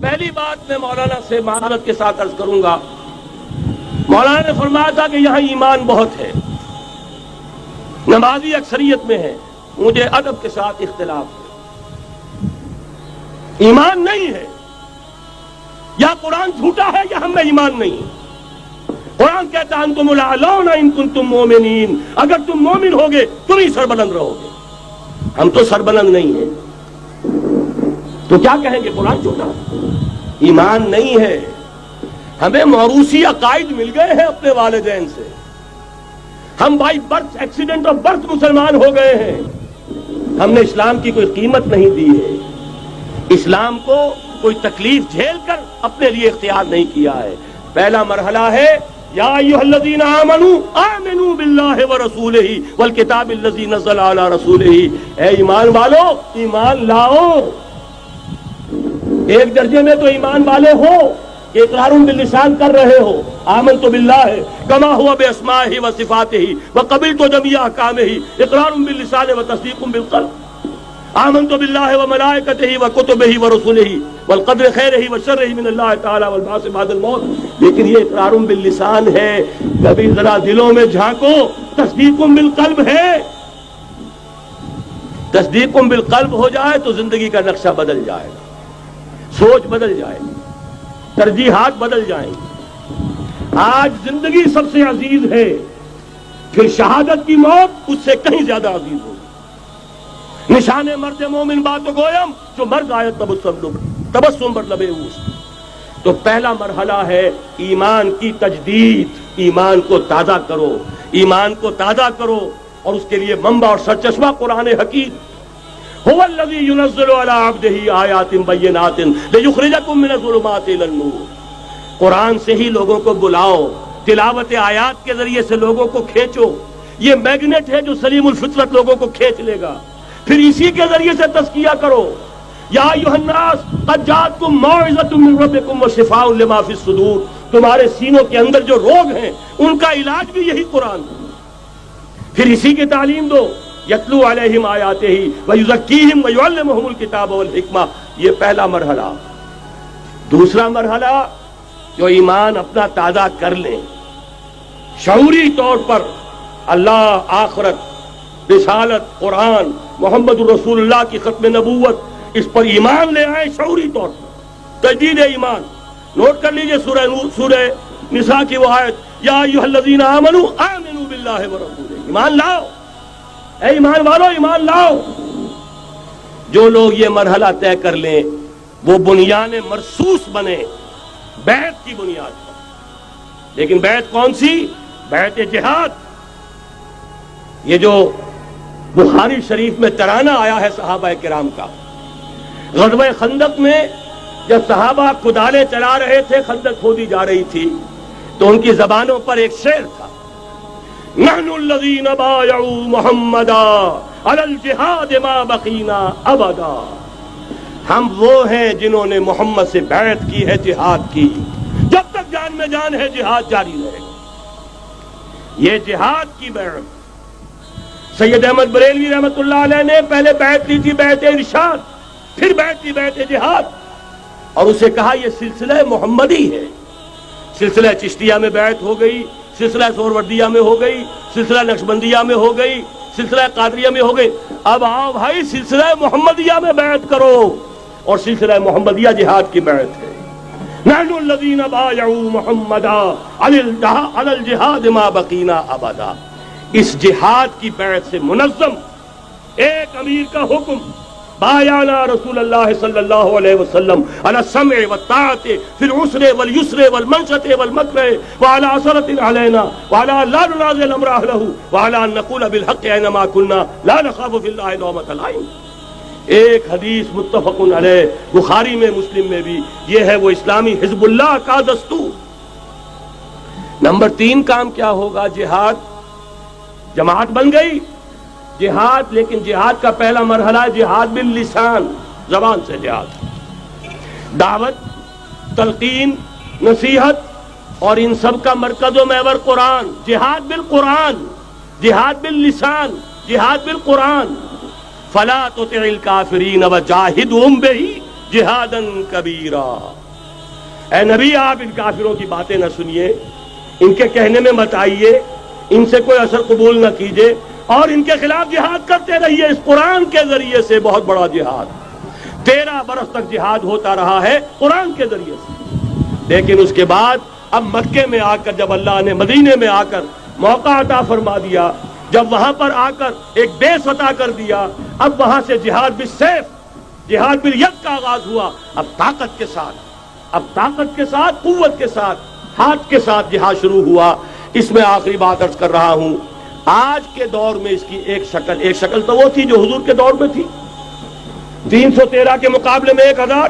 پہلی بات میں مولانا سے معذرت کے ساتھ عرض کروں گا، مولانا نے فرمایا تھا کہ یہاں ایمان بہت ہے، نمازی اکثریت میں ہے، مجھے ادب کے ساتھ اختلاف ہے، ایمان نہیں ہے، یا قرآن جھوٹا ہے یا ہم میں ایمان نہیں۔ قرآن کہتا ہے انتم الاعلون ان کنتم مومنین، اگر تم مومن ہوگے تم ہی سربلند رہو گے، ہم تو سربلند نہیں ہیں، تو کیا کہیں گے قرآن جھوٹا؟ ایمان نہیں ہے۔ ہمیں موروثی عقائد مل گئے ہیں اپنے والدین سے، ہم by birth accident of birth مسلمان ہو گئے ہیں، ہم نے اسلام کی کوئی قیمت نہیں دی ہے، اسلام کو کوئی تکلیف جھیل کر اپنے لیے اختیار نہیں کیا ہے۔ پہلا مرحلہ ہے یا ایھا الذین آمنوا آمنوا باللہ ورسولہ والکتاب الذی نزل علی رسولہ، اے ایمان والو ایمان لاؤ۔ ایک درجے میں تو ایمان والے ہو، اقرار باللسان کر رہے ہو، آمنت باللہ کما ہوا باسمائہ وصفاتہ وقبلت جمیع احکامہ، اقرار باللسان وتصدیق بالقلب، آمنت باللہ وملائکتہ وکتبہ ورسلہ والقدر خیرہ وشرہ من اللہ تعالی والبعث بعد الموت۔ لیکن یہ اقرار باللسان ہے، کبھی ذرا دلوں میں جھانکو، تصدیق بالقلب ہے۔ تصدیق بالقلب ہو جائے تو زندگی کا نقشہ بدل جائے گا، سوچ بدل جائے گی، ترجیحات بدل جائیں گی۔ آج زندگی سب سے عزیز ہے، پھر شہادت کی موت اس سے کہیں زیادہ عزیز ہوگی۔ نشان مرد مومن بات گویم جو مرد آیت تبسم بر لبے اوست۔ تو پہلا مرحلہ ہے ایمان کی تجدید، ایمان کو تازہ کرو، ایمان کو تازہ کرو، اور اس کے لیے منبع اور سرچشمہ قرآن حکیم۔ هو الذی ينزل على عبده آیات بینات لیخرجکم من الظلمات الی النور۔ قرآن سے ہی لوگوں کو بلاؤ، تلاوت آیات کے ذریعے سے لوگوں کو کھینچو، یہ میگنیٹ ہے جو سلیم الفطرت لوگوں کو کھینچ لے گا، پھر اسی کے ذریعے سے تزکیہ کرو۔ یا ایھا الناس قد جاءتکم موعظۃ من ربکم وشفاء لما فی الصدور، تمہارے سینوں کے اندر جو روگ ہیں ان کا علاج بھی یہی قرآن ہے، پھر اسی کی تعلیم دو۔ یتلو علیہم آیاتہ ویزکیہم ویعلمہم الکتاب والحکمہ، یہ پہلا مرحلہ۔ دوسرا مرحلہ جو ایمان اپنا تازہ کر لیں، شعوری طور پر اللہ، آخرت، رسالت، قرآن، محمد الرسول اللہ کی ختم نبوت، اس پر ایمان لے آئیں شعوری طور پر، تجدید ایمان۔ نوٹ کر لیجئے سورہ نساء کی وہ آیت، یا ایھا الذین آمنوا آمنوا باللہ ورسولہ، ایمان لاؤ، اے ایمان والو ایمان لاؤ۔ جو لوگ یہ مرحلہ طے کر لیں وہ بنیان مرصوص بنے بیعت کی بنیاد پر۔ لیکن بیعت کون سی؟ بیعت جہاد۔ یہ جو بخاری شریف میں ترانہ آیا ہے صحابہ کرام کا، غزوہ خندق میں جب صحابہ کدالیں چلا رہے تھے، خندق کھودی جا رہی تھی، تو ان کی زبانوں پر ایک شعر تھا، نحن الذین بایعوا محمدا علی الجہاد ما بقینا ابدا، ہم وہ ہیں جنہوں نے محمد سے بیعت کی ہے جہاد کی، جب تک جان میں جان ہے جہاد جاری رہے گا۔ یہ جہاد کی بیعت۔ سید احمد بریلوی رحمۃ اللہ علیہ نے پہلے بیعت لی تھی بیعت ارشاد، پھر بیعت لی بیعت جہاد، اور اسے کہا یہ سلسلہ محمدی ہے۔ سلسلہ چشتیہ میں بیعت ہو گئی، سلسلہ سہروردیہ میں ہو گئی، سلسلہ نقشبندیہ میں ہو گئی، سلسلہ قادریہ میں ہو گئی، اب آؤ بھائی سلسلہ محمدیہ میں بیعت کرو، اور سلسلہ محمدیہ جہاد کی بیعت ہے۔ نحن الذین بایعوا محمدا علی الجہاد ما بقینا ابدا۔ اس جہاد کی بیعت سے منظم ایک امیر کا حکم، بایعنا رسول اللہ صلی اللہ علیہ وسلم علی السمع والطاعۃ فی العسر والیسر والمنشط والمکرہ وعلی اثرۃ علینا وعلی لا ننازع الامر اہلہ وعلی ان نقول بالحق اینما کنا لا نخاف فی اللہ لومۃ لائم۔ ایک حدیث متفق علیہ، بخاری میں، مسلم میں بھی، یہ ہے وہ اسلامی حزب اللہ کا دستور۔ نمبر 3 کام کیا ہوگا؟ جہاد، جماعت بن گئی جہاد، لیکن جہاد کا پہلا مرحلہ جہاد باللسان، زبان سے جہاد، دعوت، تلقین، نصیحت، اور ان سب کا مرکز و محور قرآن۔ جہاد بالقرآن، جہاد باللسان، جہاد بالقرآن۔ فلا تطع الکافرین وجاہدہم بہ جہادا کبیرا۔ اے نبی آپ ان کافروں کی باتیں نہ سنیے، ان کے کہنے میں مت آئیے، ان سے کوئی اثر قبول نہ کیجیے، اور ان کے خلاف جہاد کرتے رہیے اس قرآن کے ذریعے سے۔ بہت بڑا جہاد 13 برس تک جہاد ہوتا رہا ہے قرآن کے ذریعے سے، لیکن اس کے بعد اب مکے میں آ کر جب اللہ نے مدینے میں آ کر موقع عطا فرما دیا، جب وہاں پر آ کر ایک بیس عطا کر دیا، اب وہاں سے جہاد بالسیف، جہاد بالید کا آغاز ہوا۔ اب طاقت کے ساتھ، قوت کے ساتھ، ہاتھ کے ساتھ جہاد شروع ہوا۔ اس میں آخری بات عرض کر رہا ہوں، آج کے دور میں اس کی ایک شکل تو وہ تھی جو حضور کے دور میں تھی، 313 کے مقابلے میں 1000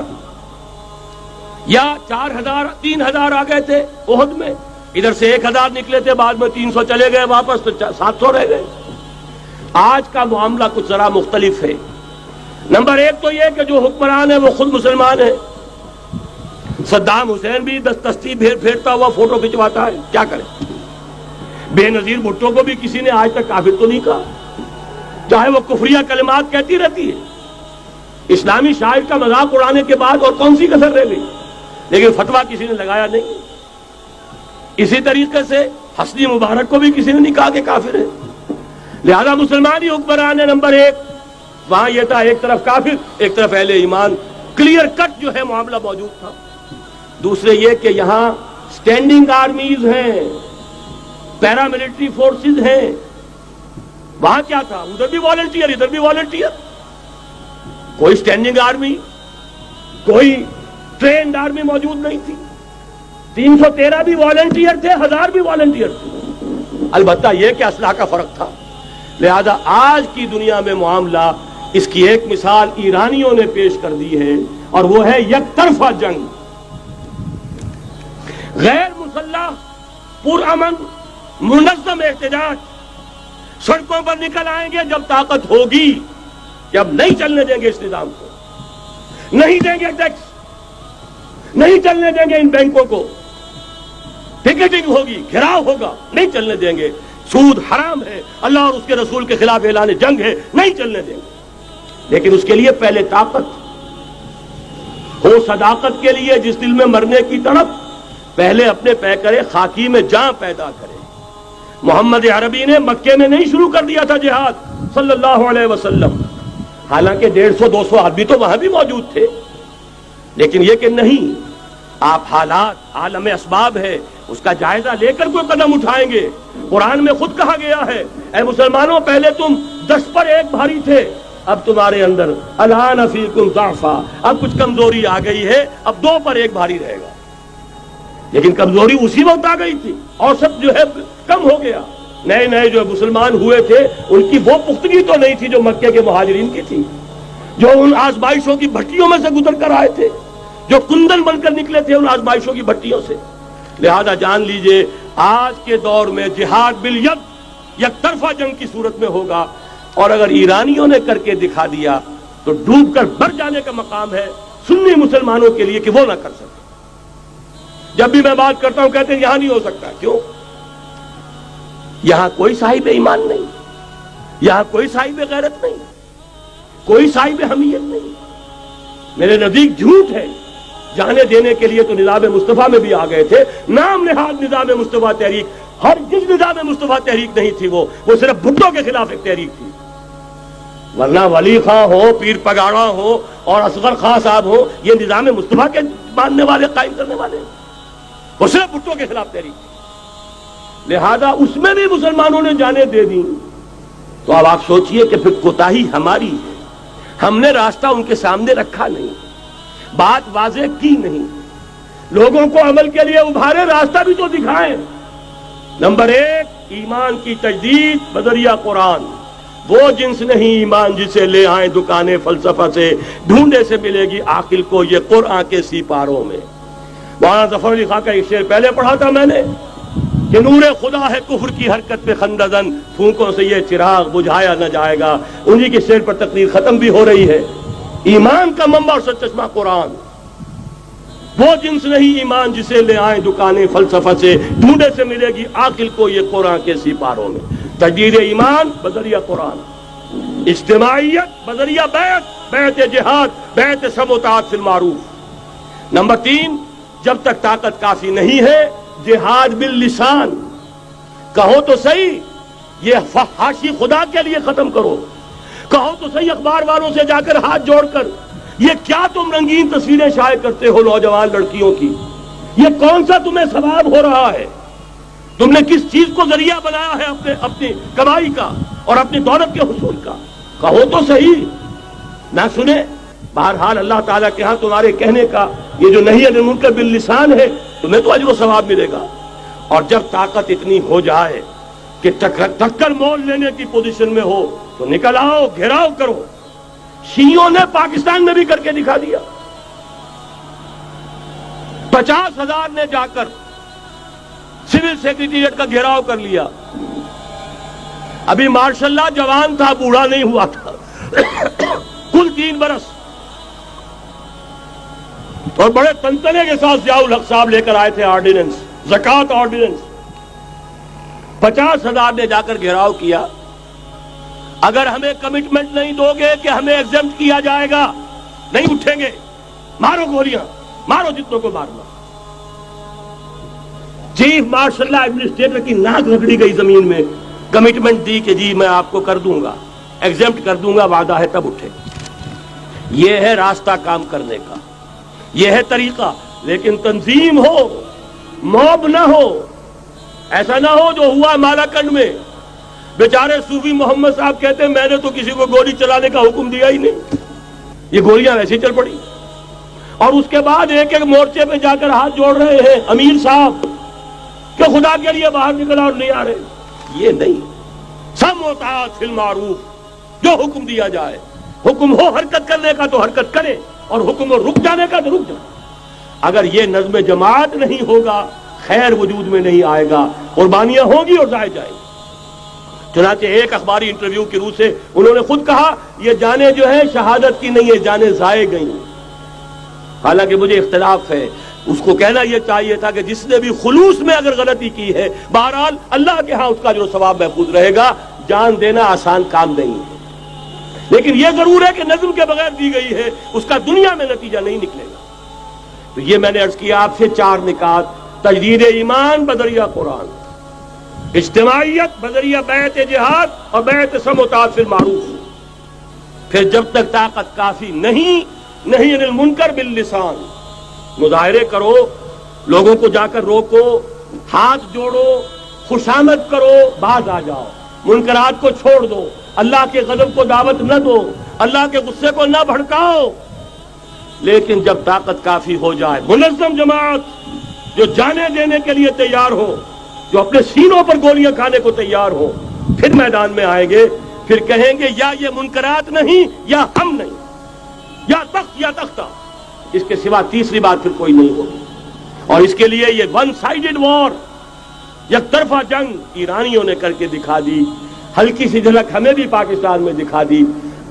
یا 4000 3000 آ گئے تھے احد میں، ادھر سے 1000 نکلے تھے، بعد میں 300 چلے گئے واپس، تو 700 رہ گئے۔ آج کا معاملہ کچھ ذرا مختلف ہے۔ نمبر 1 تو یہ کہ جو حکمران ہے وہ خود مسلمان ہے۔ صدام حسین بھی دستی پھیرتا ہوا فوٹو کھنچواتا ہے، کیا کرے؟ بے نظیر بھٹو کو بھی کسی نے آج تک کافر تو نہیں کہا، چاہے وہ کفریہ کلمات کہتی رہتی ہے۔ اسلامی شاعر کا مذاق اڑانے کے بعد اور کون سی کسر رہ گئی؟ لیکن فتویٰ کسی نے لگایا نہیں۔ اسی طریقے سے حسنی مبارک کو بھی کسی نے نہیں کہا کہ کافر ہے۔ لہذا مسلمان ہی حکمران ہے۔ نمبر 1 وہاں یہ تھا، ایک طرف کافر ایک طرف اہل ایمان، کلیئر کٹ جو ہے معاملہ موجود تھا۔ دوسرے یہ کہ یہاں سٹینڈنگ آرمیز ہیں، پیراملٹری فورسز ہیں۔ وہاں کیا تھا؟ ادھر بھی والنٹیئر ادھر بھی والنٹیئر، کوئی سٹینڈنگ آرمی، کوئی ٹرینڈ آرمی موجود نہیں تھی۔ 313 بھی والنٹیئر تھے، 1000 بھی والنٹیئر تھے، البتہ یہ کہ اسلحہ کا فرق تھا۔ لہذا آج کی دنیا میں معاملہ، اس کی ایک مثال ایرانیوں نے پیش کر دی ہے، اور وہ ہے یک طرفہ جنگ، غیر مسلح، پرامن، منظم احتجاج۔ سڑکوں پر نکل آئیں گے جب طاقت ہوگی کہ اب نہیں چلنے دیں گے اس نظام کو، نہیں دیں گے ٹیکس، نہیں چلنے دیں گے ان بینکوں کو، پکیٹنگ ہوگی، گھراؤ ہوگا، نہیں چلنے دیں گے، سود حرام ہے، اللہ اور اس کے رسول کے خلاف اعلان جنگ ہے، نہیں چلنے دیں گے۔ لیکن اس کے لیے پہلے طاقت ہو، صداقت کے لیے جس دل میں مرنے کی تڑپ، پہلے اپنے پیکرے خاکی میں جان پیدا کرے۔ محمد عربی نے مکے میں نہیں شروع کر دیا تھا جہاد صلی اللہ علیہ وسلم، حالانکہ 150-200 آدمی تو وہاں بھی موجود تھے، لیکن یہ کہ نہیں، آپ حالات، عالم اسباب ہے، اس کا جائزہ لے کر کوئی قدم اٹھائیں گے۔ قرآن میں خود کہا گیا ہے، اے مسلمانوں پہلے تم 10 پر 1 بھاری تھے، اب تمہارے اندر الآن فیکم ضعفا، اب کچھ کمزوری آ گئی ہے، اب 2 پر 1 بھاری رہے گا۔ لیکن کمزوری اسی وقت آ گئی تھی، اور سب جو ہے کم ہو گیا۔ نئے جو مسلمان ہوئے تھے ان کی وہ پختگی تو نہیں تھی جو مکے کے مہاجرین کی تھی، جو ان آزمائشوں کی بھٹیوں میں سے گزر کر آئے تھے، جو کندن بن کر نکلے تھے ان آزمائشوں کی بھٹیوں سے۔ لہذا جان لیجئے آج کے دور میں جہاد بالید یک طرفہ جنگ کی صورت میں ہوگا، اور اگر ایرانیوں نے کر کے دکھا دیا تو ڈوب کر مر جانے کا مقام ہے سنی مسلمانوں کے لیے کہ وہ نہ کر سکے۔ جب بھی میں بات کرتا ہوں کہتے ہیں یہاں نہیں ہو سکتا، کیوں؟ یہاں کوئی صاحب ایمان نہیں، یہاں کوئی صاحب غیرت نہیں، کوئی صاحب حمیت نہیں۔ میرے نزدیک جھوٹ ہے۔ جانے دینے کے لیے تو نظام مصطفیٰ میں بھی آ گئے تھے، نام نہاد نظام مصطفیٰ تحریک، ہر جس نظام مصطفیٰ تحریک نہیں تھی، وہ صرف بھٹو کے خلاف ایک تحریک تھی، ورنہ ولی خان ہو، پیر پگاڑا ہو اور اصغر خان صاحب ہو، یہ نظام مصطفیٰ کے ماننے والے، قائم کرنے والے، وہ صرف بھٹو کے خلاف تحریک تھی۔ لہذا اس میں بھی مسلمانوں نے جانیں دے دی، تو اب آپ سوچئے کہ پھر کوتاہی ہماری ہے، ہم نے راستہ ان کے سامنے رکھا نہیں، بات واضح کی نہیں، لوگوں کو عمل کے لیے ابھارے، راستہ بھی تو دکھائیں۔ نمبر 1 ایمان کی تجدید بذریعہ قرآن، وہ جنس نہیں ایمان جسے لے آئیں دکانیں فلسفہ سے، ڈھونڈے سے ملے گی عاقل کو یہ قرآن کے سیپاروں میں۔ مولانا ظفر علی خان کا ایک شعر پہلے پڑھا تھا میں نے کہ نور خدا ہے کفر کی حرکت پہ خندزن، پھونکوں سے یہ چراغ بجھایا نہ جائے گا۔ انہی کے شعر پر تقریر ختم بھی ہو رہی ہے۔ ایمان کا منبع اور سرچشمہ قرآن، وہ جنس نہیں ایمان جسے لے آئیں دکانیں فلسفہ سے، ڈھونڈے سے ملے گی عاقل کو یہ قرآن کے سیپاروں میں۔ تجدید ایمان بذریعہ قرآن، اجتماعیت بذریعہ بیعت، بیعت جہاد، بیعت سم و طاعت فی المعروف۔ نمبر 3، جب تک طاقت کافی نہیں ہے جہاد باللسان، کہو تو صحیح یہ فحاشی خدا کے لیے ختم کرو، کہو تو صحیح اخبار والوں سے جا کر ہاتھ جوڑ کر یہ کیا تم رنگین تصویریں شائع کرتے ہو نوجوان لڑکیوں کی، یہ کون سا تمہیں ثواب ہو رہا ہے؟ تم نے کس چیز کو ذریعہ بنایا ہے اپنی کمائی کا اور اپنی دولت کے حصول کا؟ کہو تو صحیح، نہ سنے۔ بہرحال اللہ تعالیٰ کے ہاں تمہارے کہنے کا یہ جو نہی عن المنکر باللسان ہے تمہیں تو اجر و ثواب ملے گا۔ اور جب طاقت اتنی ہو جائے کہ ٹکر مول لینے کی پوزیشن میں ہو تو نکل آؤ، گھیراؤ کرو۔ شیعوں نے پاکستان میں بھی کر کے دکھا دیا۔ 50,000 نے جا کر سول سیکریٹریٹ کا گھیراؤ کر لیا۔ ابھی ماشاء اللہ جوان تھا، بوڑھا نہیں ہوا تھا، کل 3 برس، اور بڑے تنتنے کے ساتھ ضیاء الحق صاحب لے کر آئے تھے آرڈیننس، زکوٰۃ آرڈیننس۔ 50,000 نے جا کر گھیراؤ کیا۔ اگر ہمیں کمٹمنٹ نہیں دو گے کہ ہمیں ایگزمپٹ کیا جائے گا، نہیں اٹھیں گے، مارو گولیاں، مارو جتنوں کو مارنا۔ چیف مارشل اللہ ایڈمنسٹریٹر کی ناک رگڑی گئی زمین میں، کمٹمنٹ دی کہ جی میں آپ کو کر دوں گا، ایگزمپٹ کر دوں گا، وعدہ ہے، تب اٹھے۔ یہ ہے راستہ کام کرنے کا، یہ ہے طریقہ، لیکن تنظیم ہو، موب نہ ہو۔ ایسا نہ ہو جو ہوا مالاکنڈ میں، بیچارے صوفی محمد صاحب کہتے ہیں میں نے تو کسی کو گولی چلانے کا حکم دیا ہی نہیں، یہ گولیاں ویسے چل پڑی۔ اور اس کے بعد ایک ایک مورچے پہ جا کر ہاتھ جوڑ رہے ہیں امیر صاحب کہ خدا کے لیے باہر نکلا اور نہیں آ رہے۔ یہ نہیں، سم و طاعت فی المعروف، جو حکم دیا جائے، حکم ہو حرکت کرنے کا تو حرکت کرے، اور حکم ہو رک جانے کا تو رک جائے۔ اگر یہ نظم جماعت نہیں ہوگا خیر وجود میں نہیں آئے گا، قربانیاں ہوں گی اور ضائع جائیں گی۔ چنانچہ ایک اخباری انٹرویو کی روح سے انہوں نے خود کہا یہ جانیں جو ہے شہادت کی نہیں ہے، جانیں ضائع گئی۔ حالانکہ مجھے اختلاف ہے، اس کو کہنا یہ چاہیے تھا کہ جس نے بھی خلوص میں اگر غلطی کی ہے بہرحال اللہ کے ہاں اس کا جو ثواب محفوظ رہے گا۔ جان دینا آسان کام نہیں ہے، لیکن یہ ضرور ہے کہ نظم کے بغیر دی گئی ہے، اس کا دنیا میں نتیجہ نہیں نکلے گا۔ تو یہ میں نے عرض کیا آپ سے 4 نکات: تجدید ایمان بذریعہ قرآن، اجتماعیت بذریعہ بیعت جہاد اور بیعت سم و طاعت فی المعروف۔ پھر جب تک طاقت کافی نہیں، نہی عن المنکر باللسان، مظاہرے کرو، لوگوں کو جا کر روکو، ہاتھ جوڑو، خوشامد کرو، باز آ جاؤ، منکرات کو چھوڑ دو، اللہ کے غضب کو دعوت نہ دو، اللہ کے غصے کو نہ بھڑکاؤ۔ لیکن جب طاقت کافی ہو جائے، منظم جماعت جو جانے دینے کے لیے تیار ہو، جو اپنے سینوں پر گولیاں کھانے کو تیار ہو، پھر میدان میں آئیں گے، پھر کہیں گے یا یہ منکرات نہیں یا ہم نہیں، یا تخت یا تختہ، اس کے سوا تیسری بات پھر کوئی نہیں ہوگی۔ اور اس کے لیے یہ ون سائیڈڈ وار، یک طرفہ جنگ ایرانیوں نے کر کے دکھا دی، ہلکی سی جھلک ہمیں بھی پاکستان میں دکھا دی۔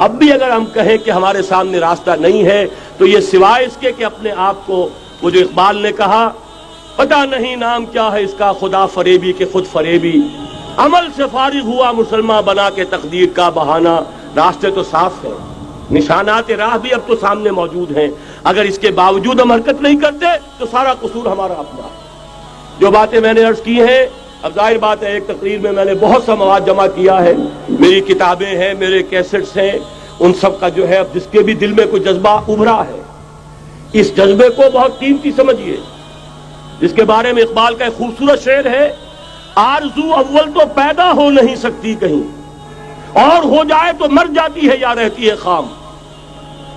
اب بھی اگر ہم کہیں کہ ہمارے سامنے راستہ نہیں ہے تو یہ سوائے اس کے کہ اپنے آپ کو، وہ جو اقبال نے کہا پتہ نہیں نام کیا ہے اس کا، خدا فریبی کے خود فریبی، عمل سے فارغ ہوا مسلمان بنا کے تقدیر کا بہانہ۔ راستے تو صاف ہیں، نشانات راہ بھی اب تو سامنے موجود ہیں، اگر اس کے باوجود ہم حرکت نہیں کرتے تو سارا قصور ہمارا اپنا۔ جو باتیں میں نے عرض کی ہیں، اب ظاہر بات ہے ایک تقریر میں میں نے بہت سا مواد جمع کیا ہے، میری کتابیں ہیں، میرے کیسٹس ہیں، ان سب کا جو ہے اب جس کے بھی دل میں کوئی جذبہ ابھرا ہے، اس جذبے کو بہت قیمتی سمجھیے، جس کے بارے میں اقبال کا ایک خوبصورت شعر ہے: آرزو اول تو پیدا ہو نہیں سکتی کہیں، اور ہو جائے تو مر جاتی ہے یا رہتی ہے خام۔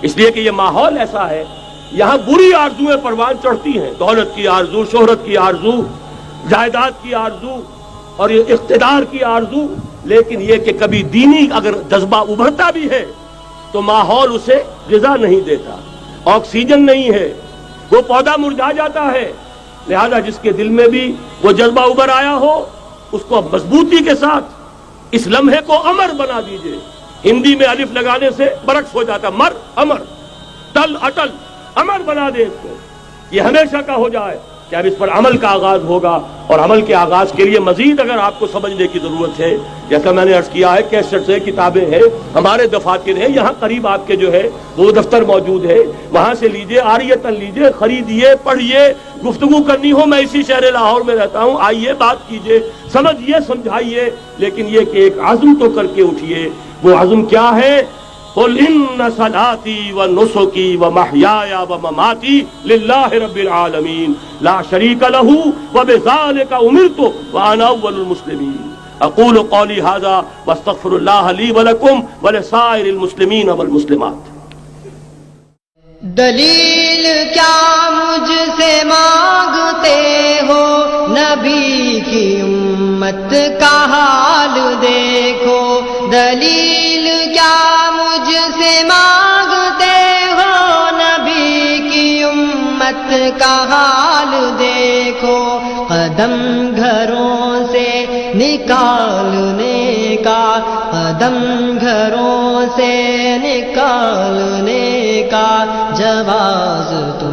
اس لیے کہ یہ ماحول ایسا ہے، یہاں بری آرزویں پروان چڑھتی ہیں، دولت کی آرزو، شہرت کی آرزو، جائیداد کی آرزو اور یہ اقتدار کی آرزو، لیکن یہ کہ کبھی دینی اگر جذبہ ابھرتا بھی ہے تو ماحول اسے غذا نہیں دیتا، آکسیجن نہیں ہے، وہ پودا مرجھا جاتا ہے۔ لہذا جس کے دل میں بھی وہ جذبہ ابھر آیا ہو اس کو مضبوطی کے ساتھ اس لمحے کو امر بنا دیجئے۔ ہندی میں الف لگانے سے برعکس ہو جاتا، مر امر، تل اٹل، امر بنا دے اس کو، یہ ہمیشہ کا ہو جائے۔ کہ اب اس پر عمل کا آغاز ہوگا، اور عمل کے آغاز کے لیے مزید اگر آپ کو سمجھنے کی ضرورت ہے، جیسا میں نے عرض کیا ہے، کیسٹس ہے، کتابیں ہیں، ہمارے دفاتر ہیں، یہاں قریب آپ کے جو ہے وہ دفتر موجود ہے، وہاں سے لیجئے، عاریۃً لیجئے، خریدیے، پڑھیے، گفتگو کرنی ہو، میں اسی شہر لاہور میں رہتا ہوں، آئیے، بات کیجئے، سمجھیے، سمجھائیے، لیکن یہ کہ ایک عزم تو کر کے اٹھیے۔ وہ عزم کیا ہے؟ قل ان صلاتي ونسكي ومحياي ومماتي لله رب العالمين لا شريك له وبذلك امرت وانا اول المسلمين اقول قولي هذا واستغفر الله لي ولكم ولسائر المسلمين والمسلمات۔ دلیل کیا مجھ سے مانگتے ہو، نبی کی امت کا حال دیکھو۔ دلیل کیا مجھ سے مانگتے ہو، نبی کی امت کا حال دیکھو۔ قدم گھروں سے نکالنے کا، قدم گھروں سے نکالنے کا جواز تو